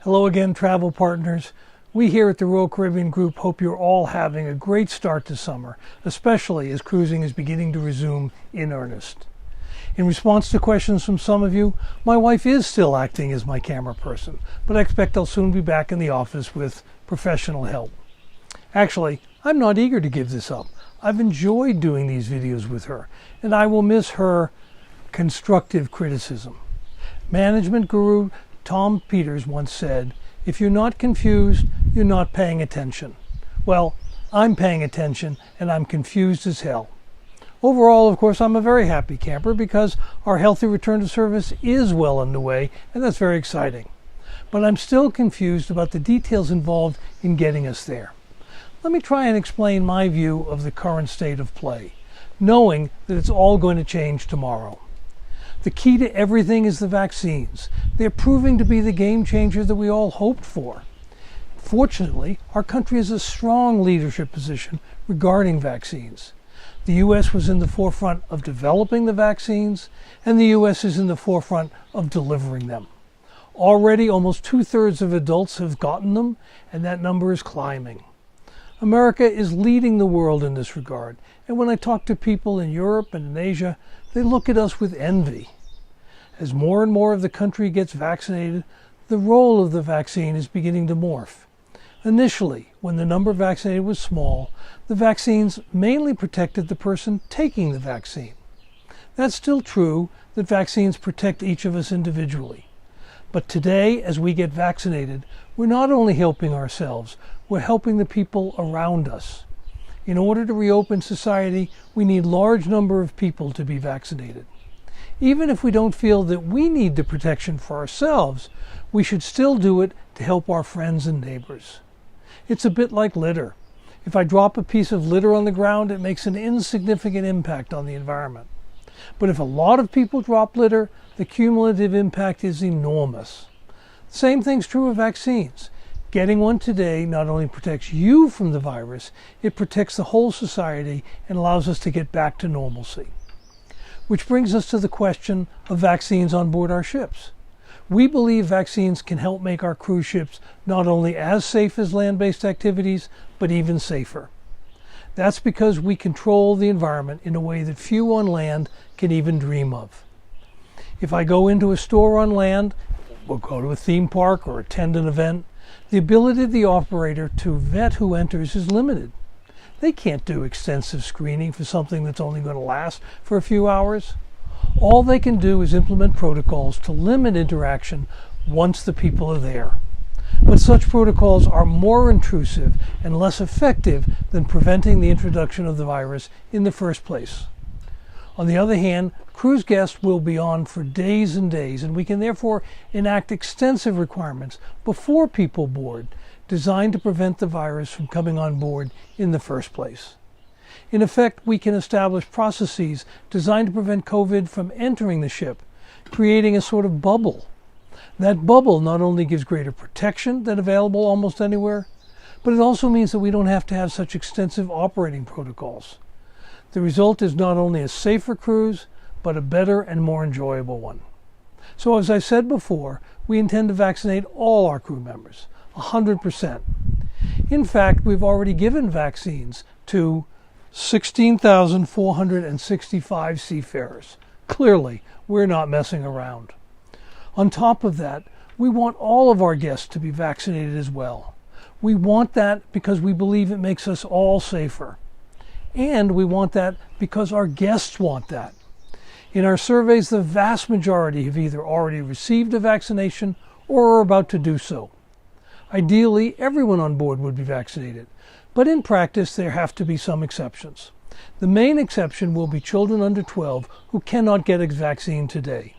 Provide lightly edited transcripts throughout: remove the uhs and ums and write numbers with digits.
Hello again, travel partners. We here at the Royal Caribbean Group hope you're all having a great start to summer, especially as cruising is beginning to resume in earnest. In response to questions from some of you, my wife is still acting as my camera person, but I expect I'll soon be back in the office with professional help. Actually, I'm not eager to give this up. I've enjoyed doing these videos with her, and I will miss her constructive criticism. Management guru Tom Peters once said, "If you're not confused, you're not paying attention." Well, I'm paying attention and I'm confused as hell. Overall, of course, I'm a very happy camper because our healthy return to service is well underway, and that's very exciting. But I'm still confused about the details involved in getting us there. Let me try and explain my view of the current state of play, knowing that it's all going to change tomorrow. The key to everything is the vaccines. They're proving to be the game changer that we all hoped for. Fortunately, our country has a strong leadership position regarding vaccines. The U.S. was in the forefront of developing the vaccines, and the U.S. is in the forefront of delivering them. Already, almost 2/3 of adults have gotten them, and that number is climbing. America is leading the world in this regard, and when I talk to people in Europe and in Asia, they look at us with envy. As more and more of the country gets vaccinated, the role of the vaccine is beginning to morph. Initially, when the number vaccinated was small, the vaccines mainly protected the person taking the vaccine. That's still true that vaccines protect each of us individually. But today, as we get vaccinated, we're not only helping ourselves, we're helping the people around us. In order to reopen society, we need a large number of people to be vaccinated. Even if we don't feel that we need the protection for ourselves, we should still do it to help our friends and neighbors. It's a bit like litter. If I drop a piece of litter on the ground, it makes an insignificant impact on the environment. But if a lot of people drop litter, the cumulative impact is enormous. The same thing's true of vaccines. Getting one today not only protects you from the virus, it protects the whole society and allows us to get back to normalcy. Which brings us to the question of vaccines on board our ships. We believe vaccines can help make our cruise ships not only as safe as land-based activities, but even safer. That's because we control the environment in a way that few on land can even dream of. If I go into a store on land, or go to a theme park or attend an event, the ability of the operator to vet who enters is limited. They can't do extensive screening for something that's only going to last for a few hours. All they can do is implement protocols to limit interaction once the people are there. But such protocols are more intrusive and less effective than preventing the introduction of the virus in the first place. On the other hand, cruise guests will be on for days and days, and we can therefore enact extensive requirements before people board, designed to prevent the virus from coming on board in the first place. In effect, we can establish processes designed to prevent COVID from entering the ship, creating a sort of bubble. That bubble not only gives greater protection than available almost anywhere, but it also means that we don't have to have such extensive operating protocols. The result is not only a safer cruise, but a better and more enjoyable one. So as I said before, we intend to vaccinate all our crew members, 100%. In fact, we've already given vaccines to 16,465 seafarers. Clearly, we're not messing around. On top of that, we want all of our guests to be vaccinated as well. We want that because we believe it makes us all safer. And we want that because our guests want that. In our surveys, the vast majority have either already received a vaccination or are about to do so. Ideally, everyone on board would be vaccinated, but in practice, there have to be some exceptions. The main exception will be children under 12 who cannot get a vaccine today.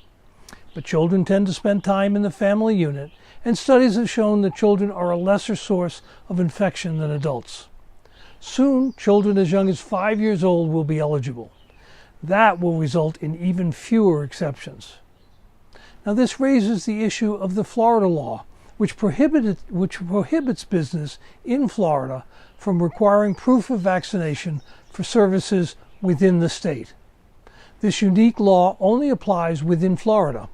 But children tend to spend time in the family unit, and studies have shown that children are a lesser source of infection than adults. Soon, children as young as 5 years old will be eligible. That will result in even fewer exceptions. Now, this raises the issue of the Florida law, which prohibits business in Florida from requiring proof of vaccination for services within the state. This unique law only applies within Florida.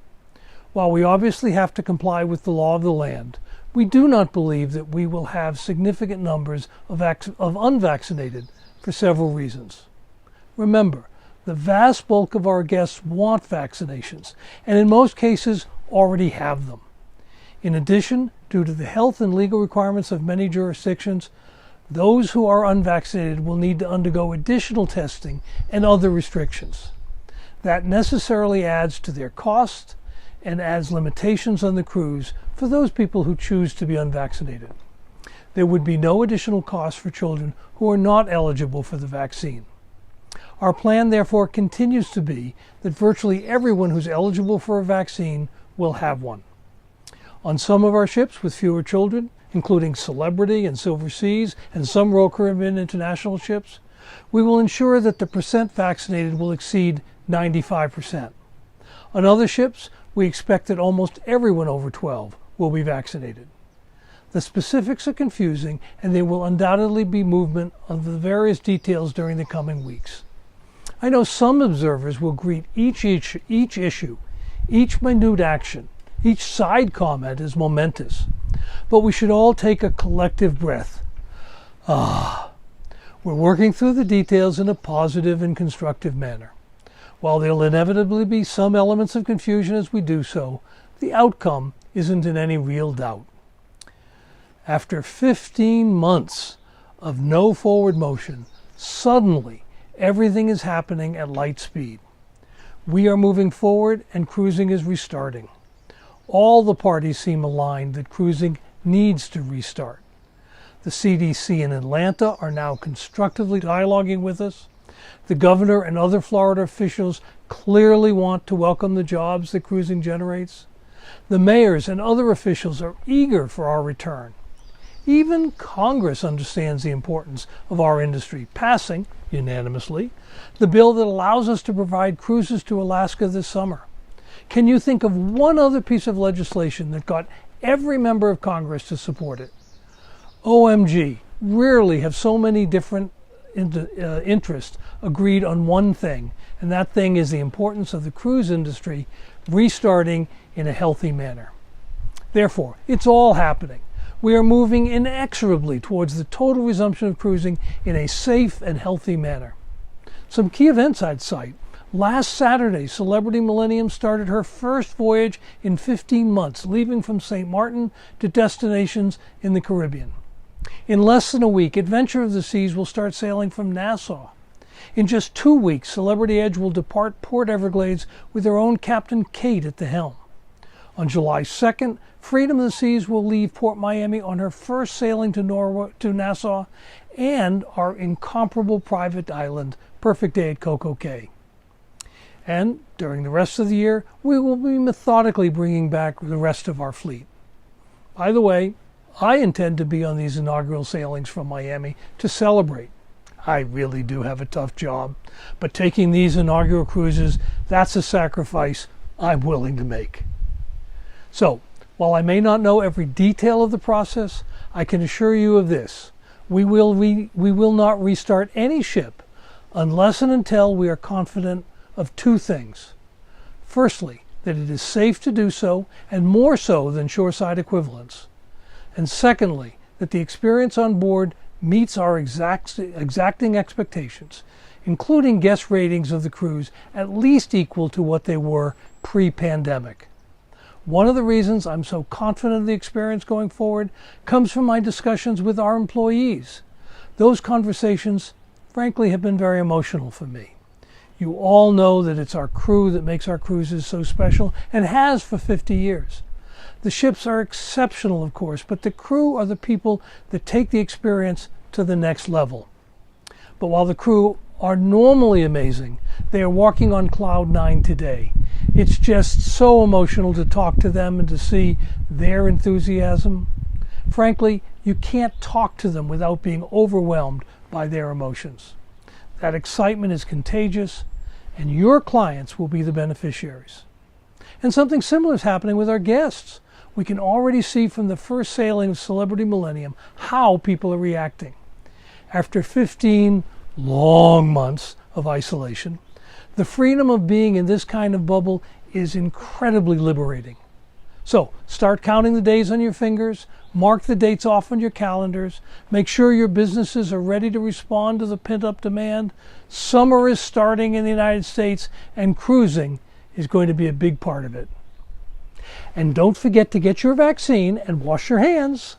While we obviously have to comply with the law of the land, We do not believe that we will have significant numbers of unvaccinated for several reasons. Remember, the vast bulk of our guests want vaccinations, and in most cases already have them. In addition, due to the health and legal requirements of many jurisdictions, those who are unvaccinated will need to undergo additional testing and other restrictions. That necessarily adds to their cost and adds limitations on the cruise for those people who choose to be unvaccinated. There would be no additional cost for children who are not eligible for the vaccine. Our plan, therefore, continues to be that virtually everyone who's eligible for a vaccine will have one. On some of our ships with fewer children, including Celebrity and Silver Seas and some Royal Caribbean International ships, we will ensure that the percent vaccinated will exceed 95%. On other ships, we expect that almost everyone over 12 will be vaccinated. The specifics are confusing, and there will undoubtedly be movement on the various details during the coming weeks. I know some observers will greet each issue, each minute action, each side comment as momentous, but we should all take a collective breath. We're working through the details in a positive and constructive manner. While there'll inevitably be some elements of confusion as we do so, the outcome isn't in any real doubt. After 15 months of no forward motion, suddenly everything is happening at light speed. We are moving forward and cruising is restarting. All the parties seem aligned that cruising needs to restart. The CDC in Atlanta are now constructively dialoguing with us. The governor and other Florida officials clearly want to welcome the jobs that cruising generates. The mayors and other officials are eager for our return. Even Congress understands the importance of our industry, passing, unanimously, the bill that allows us to provide cruises to Alaska this summer. Can you think of one other piece of legislation that got every member of Congress to support it? OMG, rarely have so many different interests agreed on one thing, and that thing is the importance of the cruise industry restarting in a healthy manner. Therefore, it's all happening. We are moving inexorably towards the total resumption of cruising in a safe and healthy manner. Some key events I'd cite. Last Saturday, Celebrity Millennium started her first voyage in 15 months, leaving from St. Martin to destinations in the Caribbean. In less than a week, Adventure of the Seas will start sailing from Nassau. In just 2 weeks, Celebrity Edge will depart Port Everglades with her own Captain Kate at the helm. On July 2nd, Freedom of the Seas will leave Port Miami on her first sailing to Nassau and our incomparable private island, Perfect Day at Coco Cay. And during the rest of the year, we will be methodically bringing back the rest of our fleet. By the way, I intend to be on these inaugural sailings from Miami to celebrate. I really do have a tough job, but taking these inaugural cruises, that's a sacrifice I'm willing to make. So, while I may not know every detail of the process, I can assure you of this. We will not restart any ship unless and until we are confident of two things. Firstly, that it is safe to do so, and more so than shoreside equivalents. And secondly, that the experience on board meets our exacting expectations, including guest ratings of the cruise at least equal to what they were pre-pandemic. One of the reasons I'm so confident of the experience going forward comes from my discussions with our employees. Those conversations, frankly, have been very emotional for me. You all know that it's our crew that makes our cruises so special, and has for 50 years. The ships are exceptional, of course, but the crew are the people that take the experience to the next level. But while the crew are normally amazing, they are walking on cloud 9 today. It's just so emotional to talk to them and to see their enthusiasm. Frankly, you can't talk to them without being overwhelmed by their emotions. That excitement is contagious, and your clients will be the beneficiaries. And something similar is happening with our guests. We can already see from the first sailing of Celebrity Millennium how people are reacting. After 15 long months of isolation, the freedom of being in this kind of bubble is incredibly liberating. So start counting the days on your fingers, mark the dates off on your calendars, make sure your businesses are ready to respond to the pent-up demand. Summer is starting in the United States, and cruising is going to be a big part of it. And don't forget to get your vaccine and wash your hands.